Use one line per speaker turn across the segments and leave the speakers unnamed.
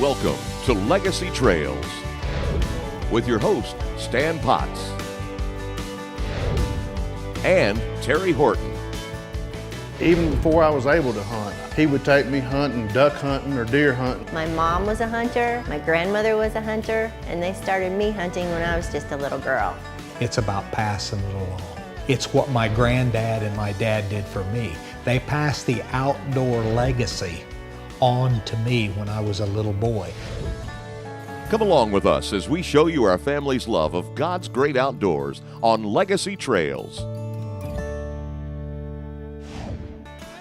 Welcome to Legacy Trails with your host, Stan Potts and Terry Horton.
Even before I was able to hunt, he would take me hunting, duck hunting or deer hunting.
My mom was a hunter, my grandmother was a hunter, and they started me hunting when I was just a little girl.
It's about passing it along. It's what my granddad and my dad did for me. They passed the outdoor legacy on to me when I was a little boy.
Come along with us as we show you our family's love of God's great outdoors on Legacy Trails.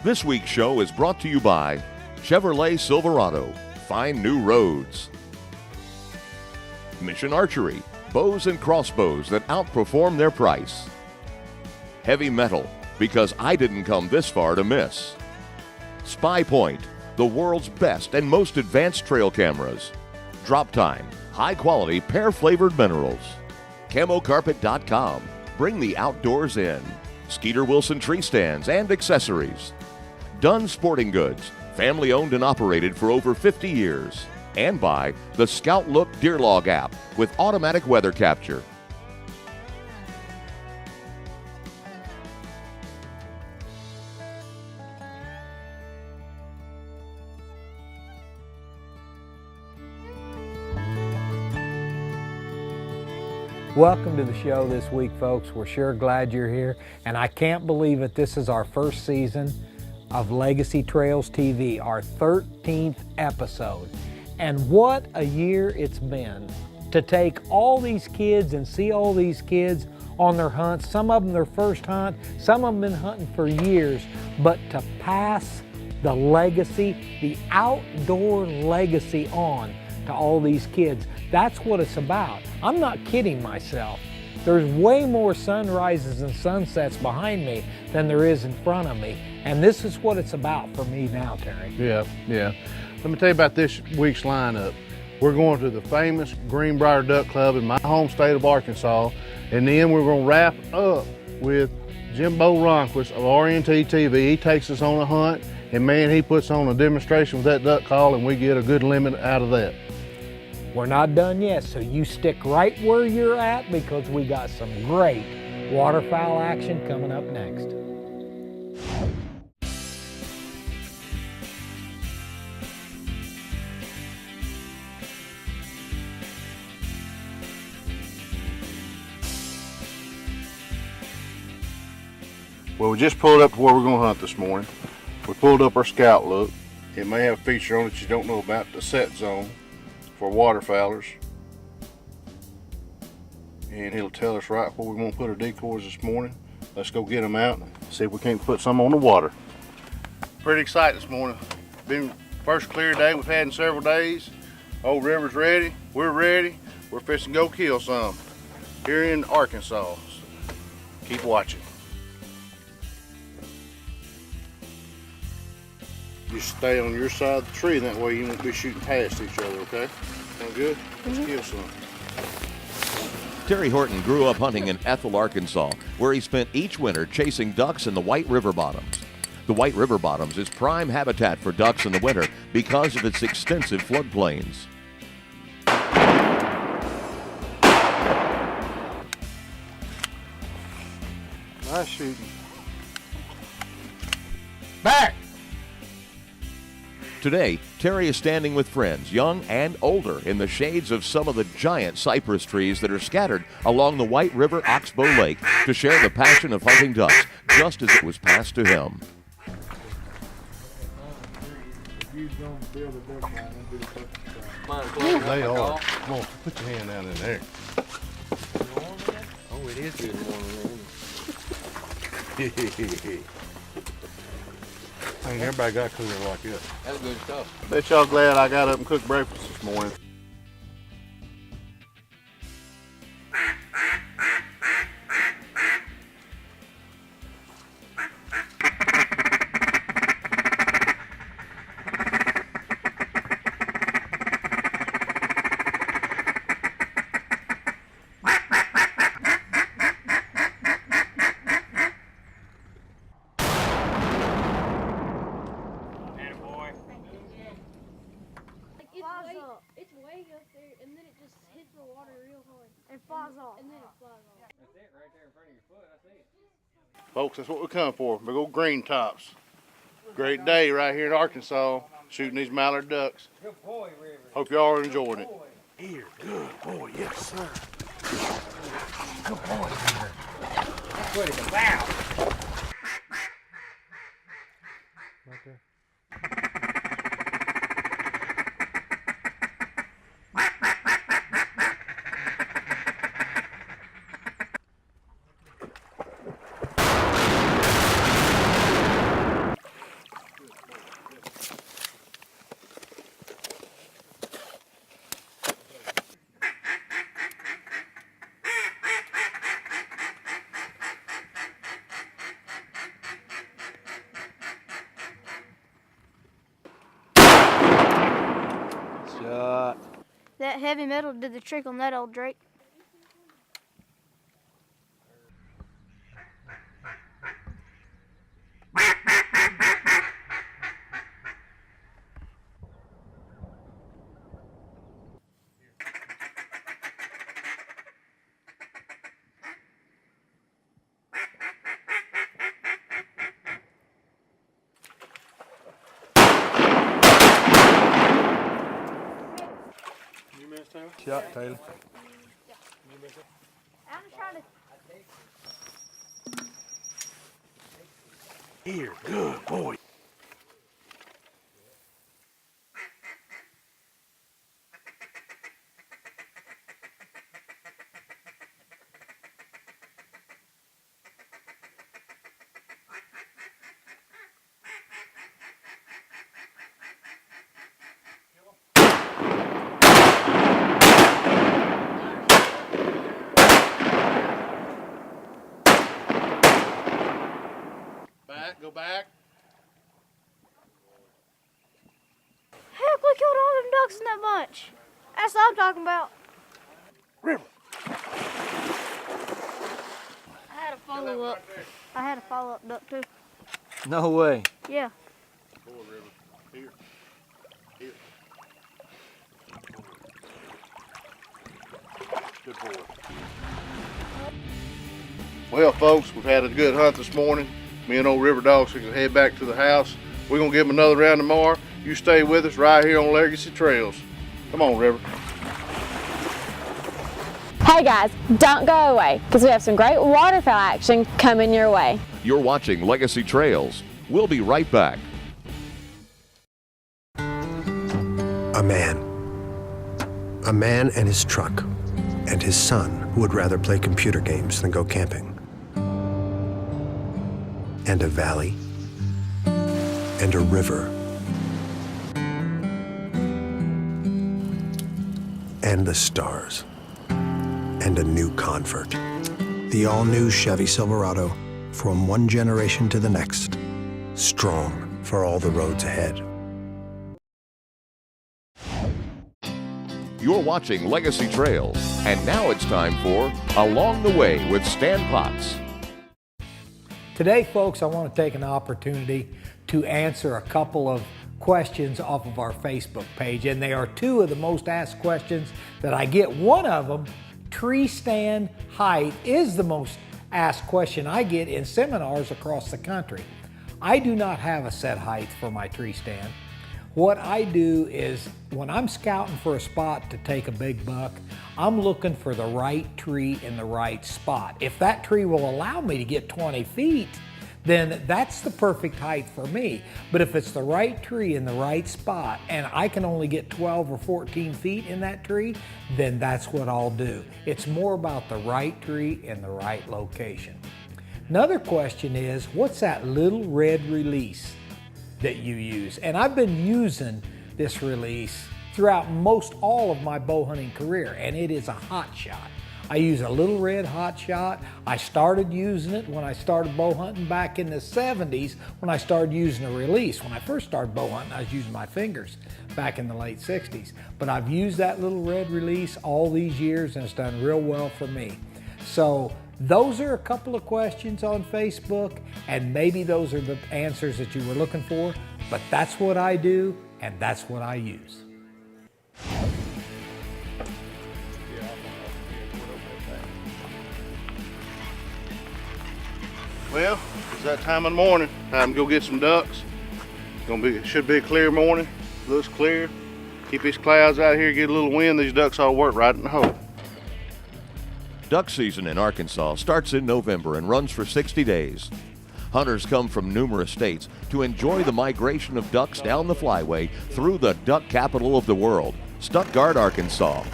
This week's show is brought to you by Chevrolet Silverado, Find New Roads. Mission Archery, bows and crossbows that outperform their price. Heavy Metal, because I didn't come this far to miss. Spy Point, the world's best and most advanced trail cameras. Drop Time, high-quality pear-flavored minerals. CamoCarpet.com, bring the outdoors in. Skeeter Wilson tree stands and accessories. Dunn Sporting Goods, family-owned and operated for over 50 years. And by the Scout Look Deer Log app with automatic weather capture.
Welcome to the show this week, folks. We're sure glad you're here, and I can't believe it. This is our first season of Legacy Trails TV, our 13th episode. And what a year it's been to take all these kids and see all these kids on their hunts. Some of them their first hunt, some of them been hunting for years, but to pass the legacy, the outdoor legacy on to all these kids. That's what it's about. I'm not kidding myself. There's way more sunrises and sunsets behind me than there is in front of me. And this is what it's about for me now, Terry.
Yeah. Let me tell you about this week's lineup. We're going to the famous Greenbrier Duck Club in my home state of Arkansas. And then we're going to wrap up with Jimbo Ronquist of RNT TV. He takes us on a hunt, and man, he puts on a demonstration with that duck call, and we get a good limit out of that.
We're not done yet, so you stick right where you're at because we got some great waterfowl action coming up next.
Well, we just pulled up to where we're going to hunt this morning. We pulled up our Scout Look. It may have a feature on it you don't know about, the set zone for waterfowlers. And it'll tell us right where we want to put our decoys this morning. Let's go get them out and see if we can't put some on the water. Pretty excited this morning. Been first clear day we've had in several days. Old river's ready. We're ready. We're fixing to go kill some here in Arkansas. Keep watching. Just stay on your side of the tree, and that way you won't be shooting past each other, okay? Sound good? Let's kill some.
Terry Horton grew up hunting in Ethel, Arkansas, where he spent each winter chasing ducks in the White River Bottoms. The White River Bottoms is prime habitat for ducks in the winter because of its extensive floodplains.
Nice shooting.
Back!
Today, Terry is standing with friends, young and older, in the shades of some of the giant cypress trees that are scattered along the White River Oxbow Lake to share the passion of hunting ducks, just as it was passed to him.
They are. Come on, put your hand down in there.
Oh, it is good morning.
Ain't everybody got cooler like this.
That's good stuff.
Bet y'all glad I got up and cooked breakfast this morning.
Awesome. egg up there, and then it just hits the water real hard. And flies off. And then it flies off.
That's it right there in front of your foot. I see it.
Folks, that's what we come for. Big old green tops. Great day right here in Arkansas, shooting these mallard ducks.
Good boy, River.
Hope y'all are enjoying it.
Here, good boy, yes sir.
Good boy, River. That's what it's about. Right there.
Shot.
That heavy metal did the trick on that old Drake.
Shot, Taylor.
I'm just trying to.
Here, good boy.
Back, go back.
Heck, we killed all them ducks in that bunch. That's what I'm talking about.
River.
I had a follow up. I had a follow up duck too.
No way.
Yeah.
Boy, River. Here. Here. Good boy. Well, folks, we've had a good hunt this morning. Me and old River Dogs are going to head back to the house. We're going to give them another round tomorrow. You stay with us right here on Legacy Trails. Come on, River.
Hey guys, don't go away because we have some great waterfowl action coming your way.
You're watching Legacy Trails. We'll be right back.
A man and his truck, and his son who would rather play computer games than go camping. And a valley, and a river, and the stars, and a new convert. The all-new Chevy Silverado, from one generation to the next, strong for all the roads ahead.
You're watching Legacy Trails, and now it's time for Along the Way with Stan Potts.
Today, folks, I want to take an opportunity to answer a couple of questions off of our Facebook page, and they are two of the most asked questions that I get. One of them, tree stand height, is the most asked question I get in seminars across the country. I do not have a set height for my tree stand. What I do is when I'm scouting for a spot to take a big buck, I'm looking for the right tree in the right spot. If that tree will allow me to get 20 feet, then that's the perfect height for me. But if it's the right tree in the right spot and I can only get 12 or 14 feet in that tree, then that's what I'll do. It's more about the right tree in the right location. Another question is, what's that little red release that you use? And I've been using this release throughout most all of my bow hunting career, and it is a hot shot. I use a little red hot shot. I started using it when I started bow hunting back in the 70s when I started using a release. When I first started bow hunting, I was using my fingers back in the late 60s. But I've used that little red release all these years and it's done real well for me. So those are a couple of questions on Facebook, and maybe those are the answers that you were looking for, but that's what I do and that's what I use.
Well, it's that time of the morning. Time to go get some ducks. Should be a clear morning. Looks clear. Keep these clouds out here, get a little wind. These ducks ought to work right in the hole.
Duck season in Arkansas starts in November and runs for 60 days. Hunters come from numerous states to enjoy the migration of ducks down the flyway through the duck capital of the world, Stuttgart, Arkansas.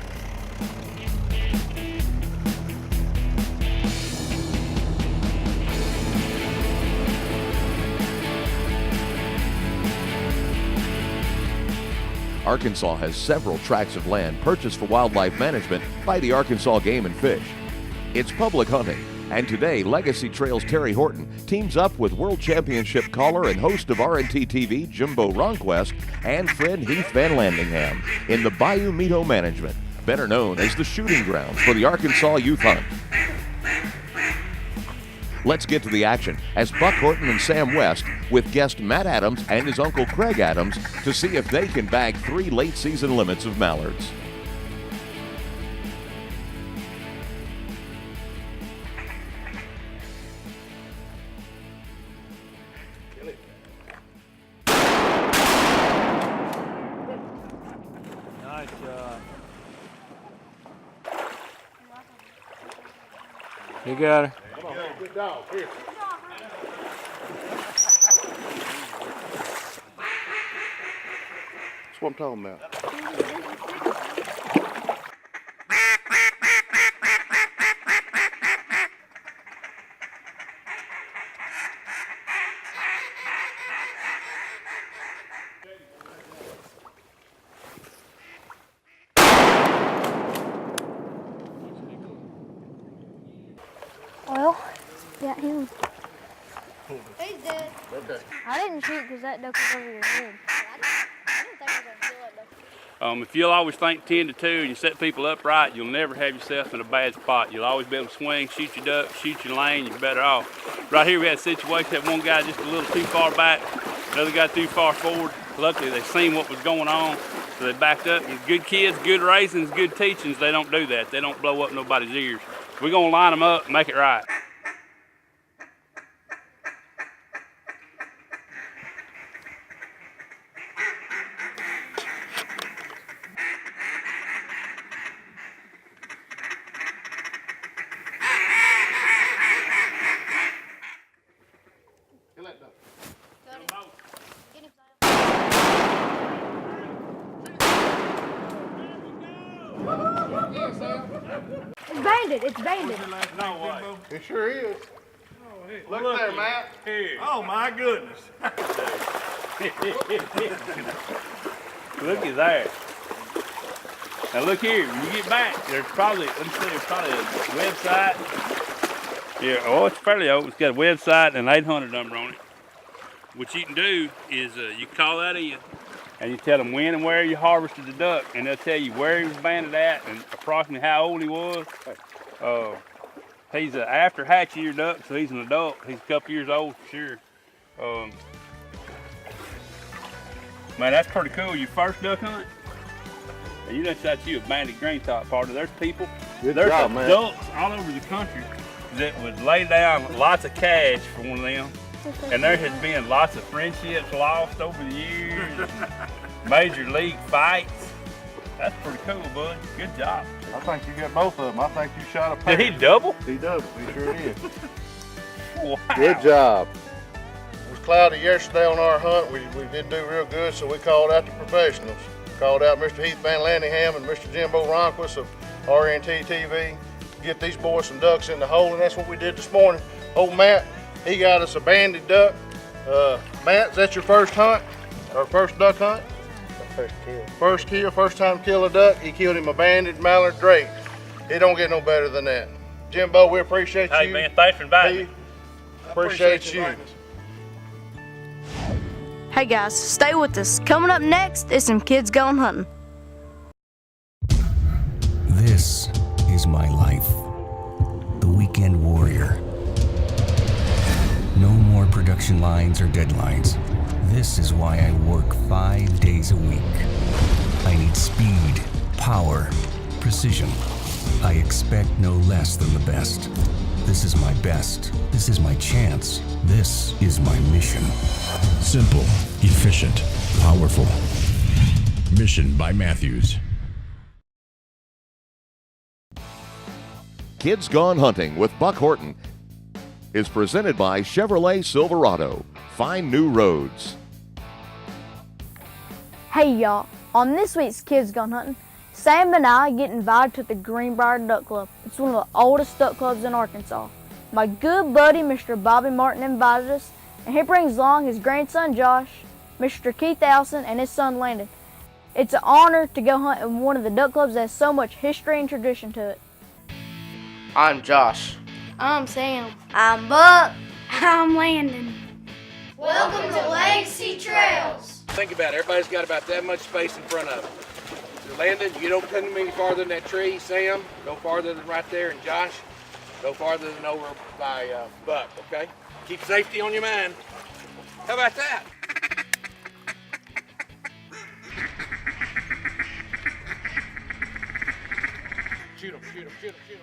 Arkansas has several tracts of land purchased for wildlife management by the Arkansas Game and Fish. It's public hunting, and today Legacy Trails' Terry Horton teams up with World Championship caller and host of RNT TV Jimbo Ronquist and friend Heath Van Landingham in the Bayou Mito Management, better known as the shooting grounds for the Arkansas Youth Hunt. Let's get to the action as Buck Horton and Sam West with guest Matt Adams and his uncle Craig Adams to see if they can bag 3 late season limits of mallards.
Nice job. You got her.
Good dog. Here. That's what I'm talking about.
Well, got him.
He's dead.
Okay.
I didn't shoot because that duck was over your head.
I didn't think I was going to kill that duck.
If you'll always think 10 to 2 and you set people up right, you'll never have yourself in a bad spot. You'll always be able to swing, shoot your duck, shoot your lane, you're better off. Right here we had a situation that one guy just a little too far back, another guy too far forward. Luckily they seen what was going on, so they backed up. And good kids, good raisins, good teachings, they don't do that. They don't blow up nobody's ears. We're gonna line them up and make it right.
It's banded. It's banded.
No way.
It sure is. Look there, Matt.
Here.
Oh my goodness.
Looky there. Now look here, when you get back, there's probably, let me see, there's probably a website. Yeah, oh, it's fairly old. It's got a website and an 800 number on it. What you can do is you call that in and you tell them when and where you harvested the duck, and they'll tell you where he was banded at and approximately how old he was. He's an after hatch year duck, so he's an adult. He's a couple years old for sure. Man, that's pretty cool. Your first duck hunt? You done shot you a banded green top partner. There's people, there's adults all over the country that would lay down lots of cash for one of them. And there has been lots of friendships lost over the years, major league fights. That's pretty cool, bud. Good job.
I think you got both of them. I think you shot a pair.
Did he double?
He doubled. He sure did.
Wow.
Good job. It was cloudy yesterday on our hunt. We didn't do real good, so we called out the professionals. Called out Mr. Heath Van Landingham and Mr. Jimbo Ronquist of RNT TV. Get these boys some ducks in the hole, and that's what we did this morning. Old Matt, he got us a banded duck. Matt, is that your first hunt? Or first duck hunt?
First kill.
First kill, first time kill a duck. He killed him a banded mallard drake. It don't get no better than that. Jimbo, we appreciate you.
Hey man, thanks for inviting me.
Appreciate you.
Hey guys, stay with us. Coming up next is some kids going hunting.
This is my life. The weekend warrior. No more production lines or deadlines. This is why I work 5 days a week. I need speed, power, precision. I expect no less than the best. This is my best. This is my chance. This is my mission.
Simple, efficient, powerful. Mission by Matthews.
Kids Gone Hunting with Buck Horton is presented by Chevrolet Silverado. Find new roads.
Hey y'all, on this week's Kids Gone Hunting, Sam and I get invited to the Greenbrier Duck Club. It's one of the oldest duck clubs in Arkansas. My good buddy, Mr. Bobby Martin, invited us, and he brings along his grandson Josh, Mr. Keith Allison, and his son Landon. It's an honor to go hunt in one of the duck clubs that has so much history and tradition to it.
I'm Josh.
I'm Sam.
I'm Buck.
I'm Landon.
Welcome to Legacy Trails.
Think about it. Everybody's got about that much space in front of them. So Landon, you don't come any farther than that tree. Sam, go farther than right there. And Josh, go farther than over by Buck, okay? Keep safety on your mind. How about that? Shoot him, shoot him, shoot him, shoot him.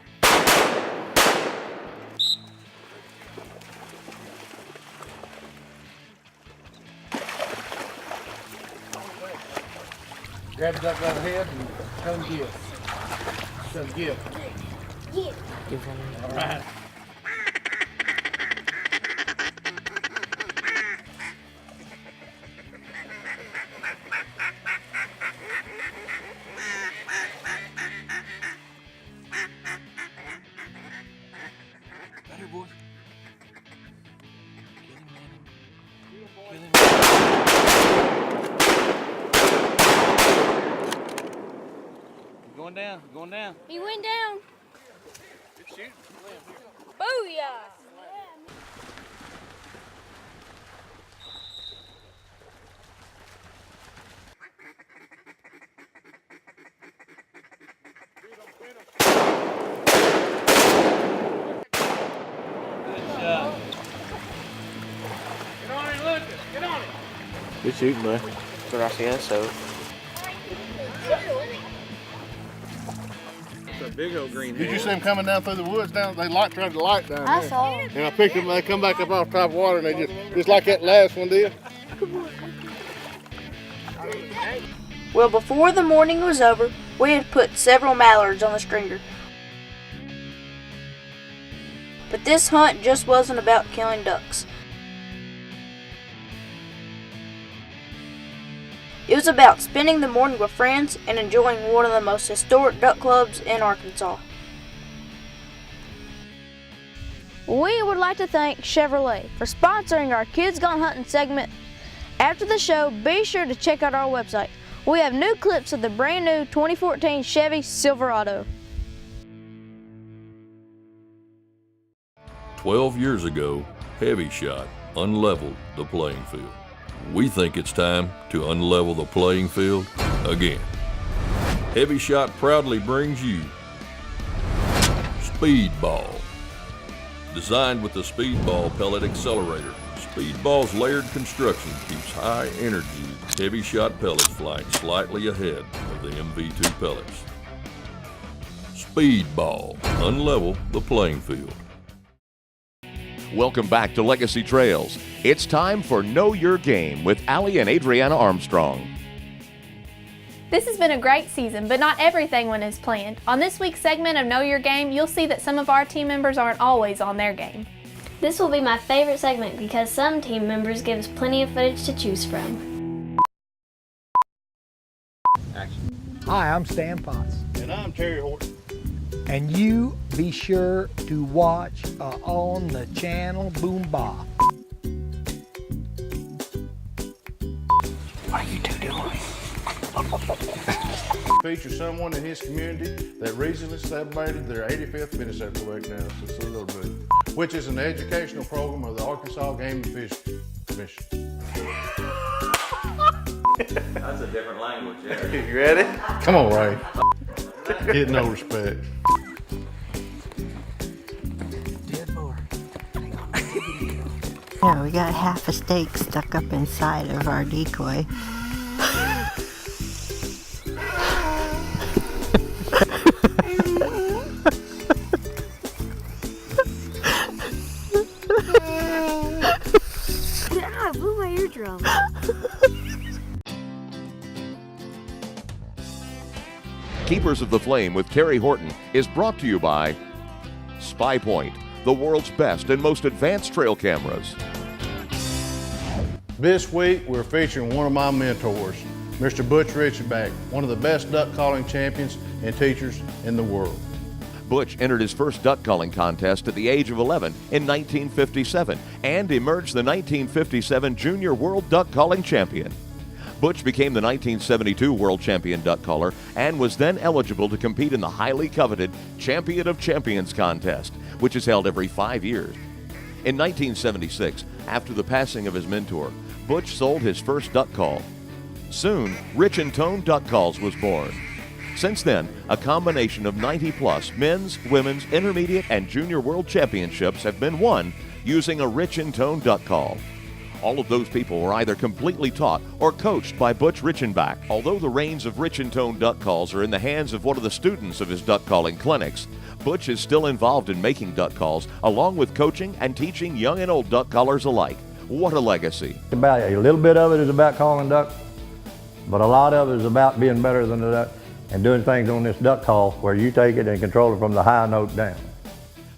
Grab the duck by the head and tell him give. Tell him give.
Give.
All right. Right here, boys. Kill him, man. Kill him. Going down, going down.
He went down.
Good shooting.
Booyah!
Get on it, Lucas. Get on it.
Good shooting, man. Gracias, so. It's a big old green
Did you
head.
see them coming down through the woods down? They tried to light down
I
there.
saw him.
And I picked them, they come back up off top of water, and they just like that last one did.
Well, before the morning was over, we had put several mallards on the stringer. But this hunt just wasn't about killing ducks. It was about spending the morning with friends and enjoying one of the most historic duck clubs in Arkansas. We would like to thank Chevrolet for sponsoring our Kids Gone Hunting segment. After the show, be sure to check out our website. We have new clips of the brand new 2014 Chevy Silverado.
12 years ago, Heavy Shot unleveled the playing field. We think it's time to unlevel the playing field again. Heavy Shot proudly brings you Speedball. Designed with the Speedball pellet accelerator, Speedball's layered construction keeps high energy Heavy Shot pellets flying slightly ahead of the MV2 pellets. Speedball. Unlevel the playing field.
Welcome back to Legacy Trails. It's time for Know Your Game with Allie and Adriana Armstrong.
This has been a great season, but not everything went as planned. On this week's segment of Know Your Game, you'll see that some of our team members aren't always on their game.
This will be my favorite segment because some team members give us plenty of footage to choose from.
Hi, I'm Stan Potts.
And I'm Terry Horton.
And you be sure to watch on the channel Boom Ba.
What are you two doing?
Feature someone in his community that recently celebrated their 85th finish at the week now, so it's a little bit, which is an educational program of the Arkansas Game and Fish Commission.
That's a different language, yeah.
You ready?
Come on, Ray. Get no respect.
Yeah, we got half a steak stuck up inside of our decoy.
Keepers of the Flame with Terry Horton is brought to you by Spy Point, the world's best and most advanced trail cameras.
This week, we're featuring one of my mentors, Mr. Butch Richenbach, one of the best duck calling champions and teachers in the world.
Butch entered his first duck calling contest at the age of 11 in 1957 and emerged the 1957 Junior World Duck Calling Champion. Butch became the 1972 World Champion Duck Caller and was then eligible to compete in the highly coveted Champion of Champions contest, which is held every 5 years. In 1976, after the passing of his mentor, Butch sold his first duck call. Soon, Rich and Tone Duck Calls was born. Since then, a combination of 90-plus men's, women's, intermediate, and junior world championships have been won using a Rich and Tone duck call. All of those people were either completely taught or coached by Butch Richenbach. Although the reins of Rich and Tone duck calls are in the hands of one of the students of his duck calling clinics, Butch is still involved in making duck calls, along with coaching and teaching young and old duck callers alike. What a legacy.
About a little bit of it is about calling ducks, but a lot of it is about being better than the duck and doing things on this duck call where you take it and control it from the high note down.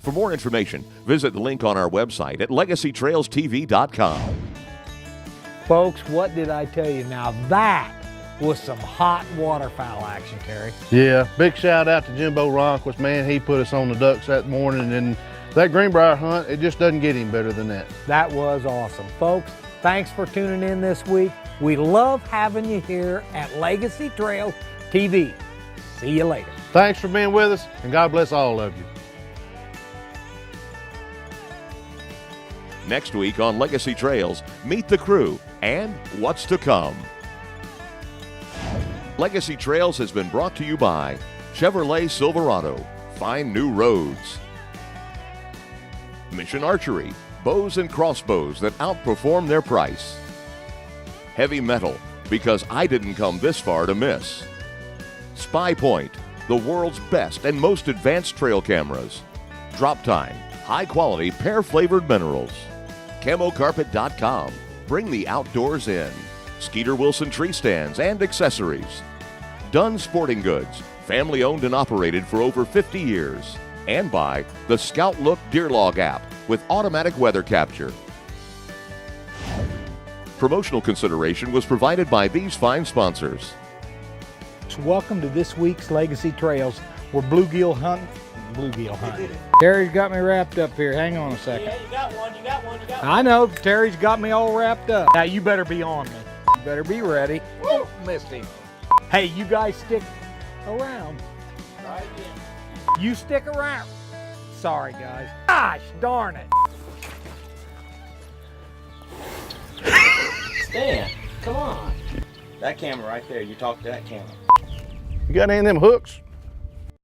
For more information, visit the link on our website at legacytrailstv.com.
Folks, what did I tell you? Now that was some hot waterfowl action, Terry.
Yeah, big shout out to Jimbo Ronquist, man. He put us on the ducks that morning, and that greenbrier hunt, it just doesn't get any better than that.
That was awesome. Folks, thanks for tuning in this week. We love having you here at Legacy Trails TV. See you later.
Thanks for being with us, and God bless all of you.
Next week on Legacy Trails, meet the crew and what's to come. Legacy Trails has been brought to you by Chevrolet Silverado. Find new roads. Mission Archery. Bows and crossbows that outperform their price. Heavy Metal. Because I didn't come this far to miss. Spy Point, the world's best and most advanced trail cameras. Drop Time, high-quality, pear-flavored minerals. CamoCarpet.com, bring the outdoors in. Skeeter Wilson tree stands and accessories. Dunn Sporting Goods, family-owned and operated for over 50 years. And by the Scout Look Deer Log app with automatic weather capture. Promotional consideration was provided by these fine sponsors.
Welcome to this week's Legacy Trails. We're bluegill hunting. Terry's got me wrapped up here. Hang on a second.
Yeah, you got one.
I know. Terry's got me all wrapped up. Now you better be on me. You better be ready. Woo, missed him. Hey, you guys stick around.
Try again.
You stick around. Sorry, guys. Gosh darn it.
Stan, come on. That camera right there. You talk to that camera.
You got any of them hooks?